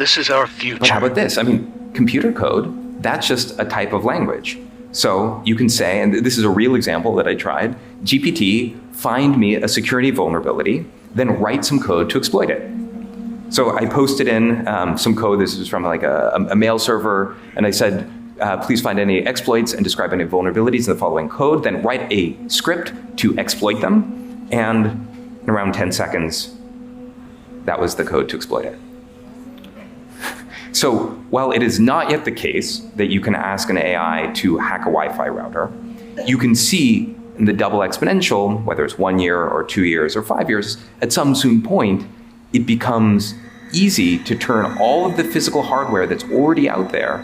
This is our But future. how about this? I mean, computer code, that's just a type of language. So you can say, and this is a real example that I tried, GPT, find me a security vulnerability, then write some code to exploit it. So I posted in some code. This is from like a mail server, and I said, please find any exploits and describe any vulnerabilities in the following code, then write a script to exploit them, and in around 10 seconds, that was the code to exploit it. So while it is not yet the case that you can ask an AI to hack a Wi-Fi router, you can see in the double exponential, whether it's 1 year or 2 years or 5 years, at some soon point, it becomes easy to turn all of the physical hardware that's already out there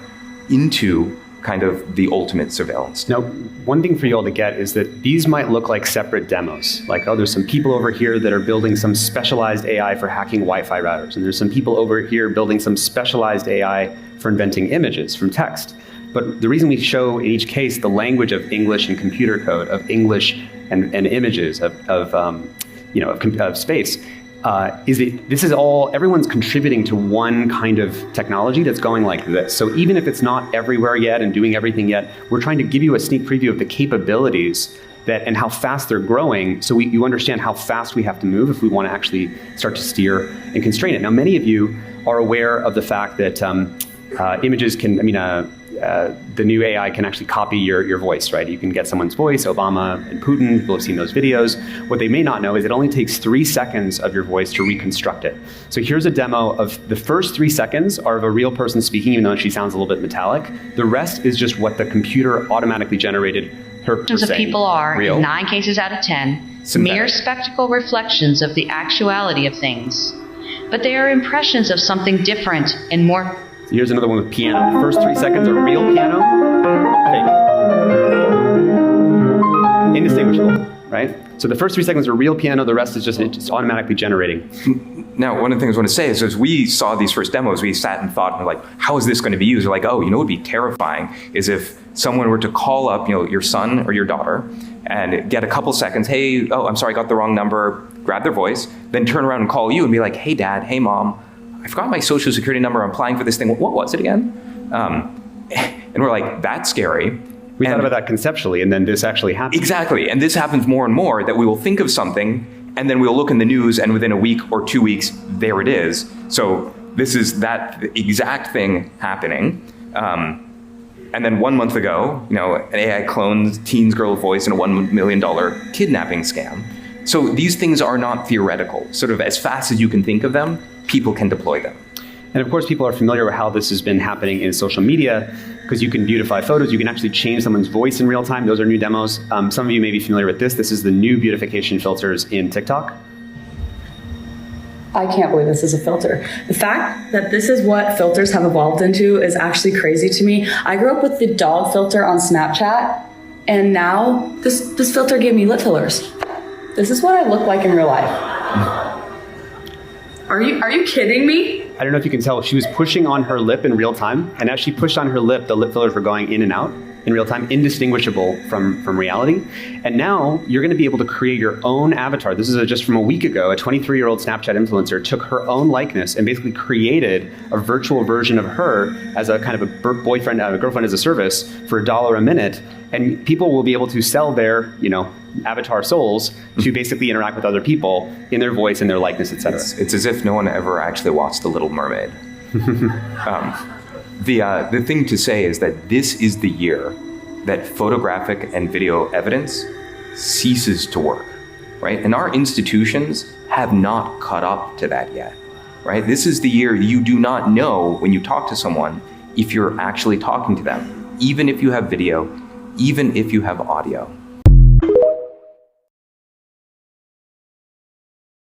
into kind of the ultimate surveillance. Now, one thing for you all to get is that these might look like separate demos. Like, oh, there's some people over here that are building some specialized AI for hacking Wi-Fi routers. And there's some people over here building some specialized AI for inventing images from text. But the reason we show in each case the language of English and computer code, of English and images, of space, is that this is all, everyone's contributing to one kind of technology that's going like this. So even if it's not everywhere yet and doing everything yet, we're trying to give you a sneak preview of the capabilities that and how fast they're growing, so you understand how fast we have to move if we want to actually start to steer and constrain it. Now, many of you are aware of the fact that images can, the new AI can actually copy your voice, right? You can get someone's voice, Obama and Putin, people have seen those videos. What they may not know is it only takes 3 seconds of your voice to reconstruct it. So here's a demo of the first 3 seconds are of a real person speaking, even though she sounds a little bit metallic. The rest is just what the computer automatically generated her of saying. people are, Real. in 9 cases out of 10, mere spectacle reflections of the actuality of things. But they are impressions of something different and more. Here's another one with piano. The first 3 seconds are real piano, fake. Indistinguishable, right? So the first 3 seconds are real piano, the rest is just automatically generating. Now, one of the things I want to say is, as we saw these first demos, we sat and thought, like, how is this going to be used? We're like, oh, what would be terrifying is if someone were to call up, your son or your daughter and get a couple seconds, hey, oh, I'm sorry, I got the wrong number, grab their voice, then turn around and call you and be like, hey, Dad, hey, Mom, I forgot my social security number, I'm applying for this thing, what was it again? And we're like, that's scary. We thought about that conceptually, and then this actually happens. Exactly, and this happens more and more, that we will think of something, and then we'll look in the news, and within a week or 2 weeks, there it is. So this is that exact thing happening. And then 1 month ago, an AI cloned teen's girl voice in a $1 million kidnapping scam. So these things are not theoretical. Sort of as fast as you can think of them, people can deploy them. And of course, people are familiar with how this has been happening in social media, because you can beautify photos, you can actually change someone's voice in real time. Those are new demos. Some of you may be familiar with this. This is the new beautification filters in TikTok. I can't believe this is a filter. The fact that this is what filters have evolved into is actually crazy to me. I grew up with the dog filter on Snapchat, and now this filter gave me lip fillers. This is what I look like in real life. Are you kidding me? I don't know if you can tell, she was pushing on her lip in real time, and as she pushed on her lip, the lip fillers were going in and out in real time, indistinguishable from reality. And now you're going to be able to create your own avatar. This is just from a week ago. A 23-year-old Snapchat influencer took her own likeness and basically created a virtual version of her as a kind of a boyfriend, a girlfriend as a service for $1 a minute. And people will be able to sell their, avatar souls to basically interact with other people in their voice and their likeness, etc. It's as if no one ever actually watched The Little Mermaid. The thing to say is that this is the year that photographic and video evidence ceases to work, right? And our institutions have not caught up to that yet, right? This is the year you do not know when you talk to someone if you're actually talking to them, even if you have video, even if you have audio.